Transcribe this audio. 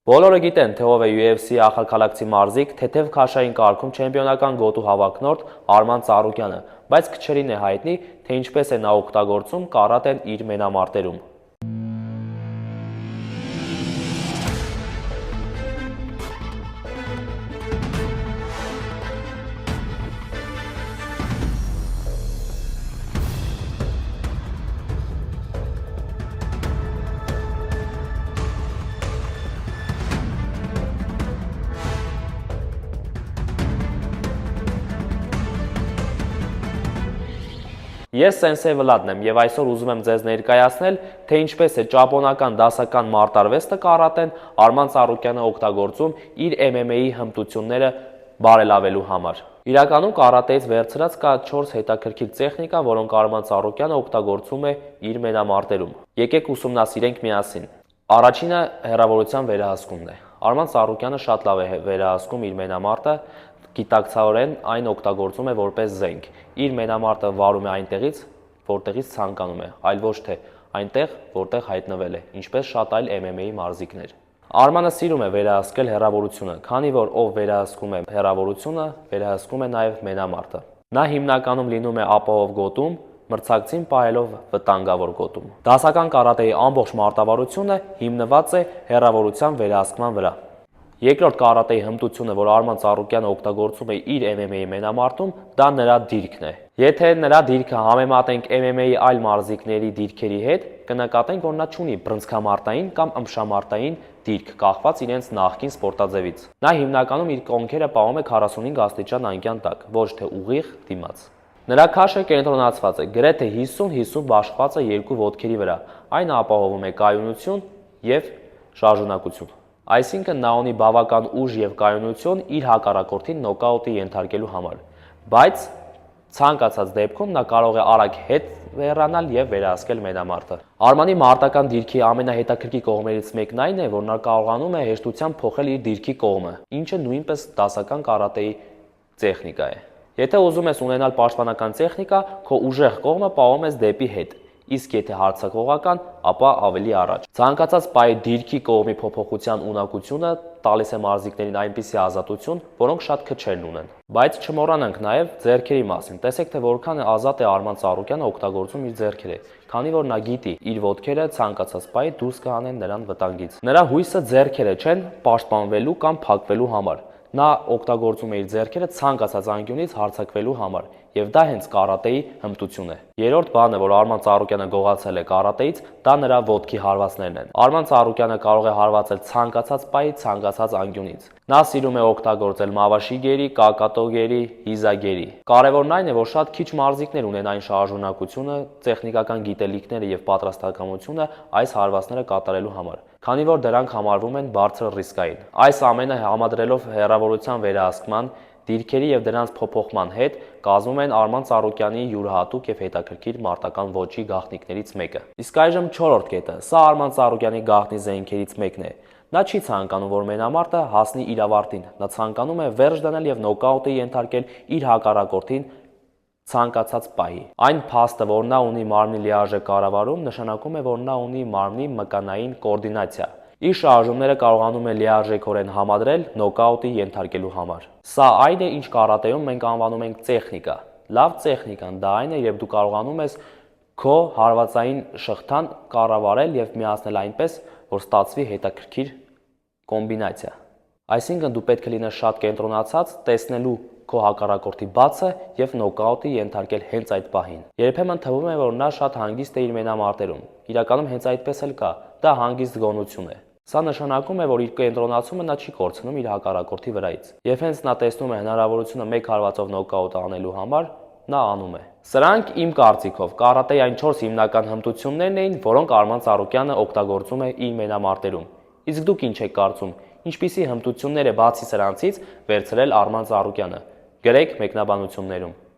Բոլորը գիտեն, թե ով է UFC ախալքալաքցի մարզիկ, թեթև քաշային կարգում չեմպիոնական գոտու հավակնորդ Արման Ծառուկյանը, բայց քչերին է հայտնի, թե ինչպես է նա օգտագործում կարատեն իր մենամարտերում։ Ես Սենսեյ Վլադն եմ և այսօր ուզում եմ ձեզ ներկայացնել, թե ինչպես է ճապոնական դասական մարտարվեստը կարատեն Արման Ծառուկյանը օգտագործում իր MMA-ի հմտությունները բարելավելու համար։ Իրականում կարատեից վերցրած կա 4 հետաքրքիր տեխնիկա, որոնք Արման Ծառուկյանը օգտագործում է իր մենամարտերում։ Եկեք ուսումնասիրենք միասին։ Առաջինը հեռավորության վերահսկումն է։ Արման Ծառուկյանը շատ լավ է վերահսկում իր մենամարտը, գիտակցորեն այն օգտագործում է որպես զենք։ Իր մենամարտը վարում է այնտեղից, որտեղից ցանկանում է, այլ ոչ թե այնտեղ, որտեղ հայտնվել է, ինչպես շատ այլ MMA-ի մարզիկներ։ Արմանը սիրում է վերահսկել հեռավորությունը, քանի որ ով վերահսկում է հեռավորությունը, վերահսկում է նաև մենամարտը։ Նա հիմնականում լինում է ապահով գոտում, մրցակցին պահելով վտանգավոր գոտում։ Դասական կարատեի ամբողջ մարտավարությունը հիմնված է հեռավորության վերահսկման վրա։ Երկրորդ կարատեի հմտությունը, որ Արման Ծառուկյանը օգտագործում է իր MMA-ի մենամարտում, դա նրա դիրքն է։ Եթե նրա դիրքը համեմատենք MMA-ի այլ մարզիկների դիրքերի հետ, կնկատենք, որ նա չունի բռնցքամարտային կամ ըմբշամարտային դիրք, կախված իրենց նախկին սպորտաձևից։ Նա հիմնականում իր կոնքերը պահում է 45 աստիճան անկյան տակ, ոչ թե ուղիղ դիմաց։ Նրա քաշը կենտրոնացված է, գրեթե 50-50 բաշխված է երկու ոտքերի վրա։ Այն ապահովում է կայունություն և շարժունակություն։ Այսինքն նա ունի բավական ուժ և կայունություն իր հակառակորդին նոկաուտի ենթարկելու համար, բայց ցանկացած դեպքում նա կարող է արագ հետ հեռանալ և վերահսկել մենամարտը։ Արմանի մարտական դիրքի ամենահետաքրքիր կողմերից մեկն այն է, որ նա կարողանում է հեշտությամբ փոխել իր դիրքի կողմը, ինչը նույնպես դասական կարատեի տեխնիկա է։ Եթե ուզում ես ունենալ պաշտպանական տեխնիկա, քո ուժեղ կողմը պահում ես դեպի հետ, իսկ եթե հարձակողական, ապա ավելի առաջ։ Ցանկացած պահի դիրքի կողմի փոփոխության ունակությունը տալիս է մարզիկներին այնպիսի ազատություն, որոնք շատ քչերն ունեն։ Բայց չմոռանանք նաև ձեռքերի մասին։ Տեսեք, թե որքան ազատ է Արման Ծառուկյանը օգտագործում իր ձեռքերը, քանի որ նա գիտի իր ոտքերը ցանկացած պահի դուրս կհանեն նրան վտանգից։ Նրա հույսը ձեռքերը չեն պաշտպանվելու կամ փակվելու համար։ Նա օգտագործում է իր ձեռքերը ցանկացած անկյունից հարձակվելու համար, եւ դա հենց կարատեի հմտություն է։ Երրորդ բանը, որ Արման Ծառուկյանը գողացել է կարատեից, դա նրա ոտքի հարվածներն են։ Արման Ծառուկյանը կարող է հարվածել ցանկացած պահի, ցանկացած անկյունից։ Նա սիրում է օգտագործել մավաշի գերի, կակատո գերի, հիզագերի։ Կարևորն այն է, որ շատ քիչ մարզիկներ ունեն այն շարժունակությունը, տեխնիկական գիտելիքները եւ պատրաստակամությունը այս հարվածները կատարելու համար, քանի որ դրանք համարվում են բարձր ռիսկային։ Այս ամենը համադրելով հեռավորության վերահսկման, դիրքերի եւ դրանց փոփոխման հետ կազմում են Արման Ծառուկյանի յուրահատուկ եւ հետաքրքիր մարտական ոճի գաղտնիքներից մեկը։ Իսկ այժմ 4-րդ կետը, սա Արման Ծառուկյանի գաղտնի զենքերից մեկն է։ Նա չի ցանկանում, որ մենամարտը հասնի իր ավարտին։ Նա ցանկանում է վերջ դնել եւ նոկաուտի ենթարկել իր հակառակորդին ցանկացած պահի։ Այն փաստը, որ նա ունի մարմնի լիարժեք կառավարում, նշանակում է, որ նա ունի մարմնի մկանային կոորդինացիա։ Իր շարժումները կարողանում է լիարժեքորեն համադրել նոկաուտի ենթարկելու համար։ Սա այն է, ինչ կարատեում մենք անվանում ենք տեխնիկա։ Լավ տեխնիկան դա այն է, երբ դու կարողանում ես քո հարվածային շղթան կառավարել եւ միացնել այնպես, որ ստացվի հետաքրքիր կոմբինացիա։ Այսինքն դու պետք է լինես շատ կենտրոնացած, տեսնելու քո հակառակորդի բացը եւ նոկաուտի ենթարկել հենց այդ պահին։ Երբեմն թվում է, որ նա շատ հանգիստ է իր մենամարտերում։ Իրականում հենց այդպես էլ կա։ Դա հանգիստ գոնություն է։ Սա նշանակում է, որ իր կենտրոնացումը նա չի կորցնում իր հակառակորդի վրայից։ Եվ հենց նա տեսնում է հնարավորությունը մեկ հարվածով նոկաուտ անելու համար, նա անում է։ Սրանք իմ կարծիքով կարատեի այն 4 հիմնական հմտություններն էին, որոնք Արման Ծառուկյանը օգտագործում է իր մենամարտերում։ Իսկ դուք ինչ եք կարծում, ինչպիսի հմտություններ է բացի սրանցից վերցրել Արման Ծառուկյանը։ Գրեք մեկնաբանություններում։